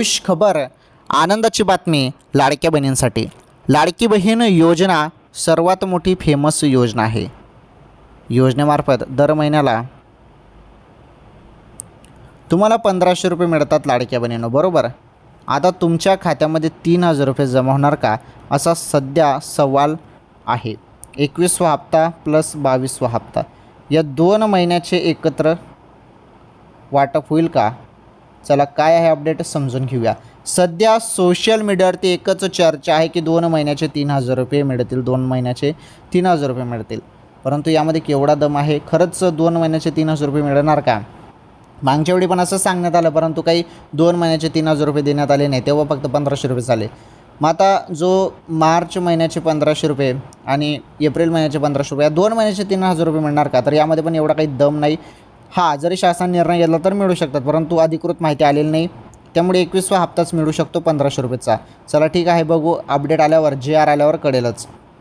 खुश खबर, आनंदाची बातमी लाडक्या बहिणींसाठी. लाडकी बहीण योजना सर्वात मोठी फेमस योजना आहे. योजनेमार्फत दर महिन्याला तुम्हाला 1500 रुपये मिळतात लाडक्या बहिणींनो, बरोबर. आता तुमच्या खात्यामध्ये 3000 रुपये जमा होणार का, असा सध्या सवाल आहे. 21वा हप्ता प्लस 22वा हप्ता या 2 महिन्याचे एकत्र वाटप होईल का? चला काय आहे अपडेट समजून घेऊया. सध्या सोशल मीडियावरती एकच चर्चा आहे की 2 महिन्याचे 3000 रुपये मिळतील, 2 महिन्याचे 3000 रुपये मिळतील. परंतु यामध्ये केवढा दम आहे? खरंच 2 महिन्याचे 3000 रुपये मिळणार का? मागच्या वेळी पण असं सांगण्यात आलं, परंतु काही 2 महिन्याचे 3000 रुपये देण्यात आले नाही, तेव्हा फक्त 1500 रुपये झाले. मग आता जो मार्च महिन्याचे 1500 रुपये आणि एप्रिल महिन्याचे 1500 रुपये या 2 महिन्याचे 3000 रुपये मिळणार का? तर यामध्ये पण एवढा काही दम नाही. हां, जरी शासन निर्णय घेतला तर मिळू शकतात, परंतु अधिकृत माहिती आलेली नाही. त्यामुळे 21वा हप्ताच मिळू शकतो 1500 रुपयेचा. चला ठीक आहे, बघू अपडेट आल्यावर, GR आल्यावर कळेलच.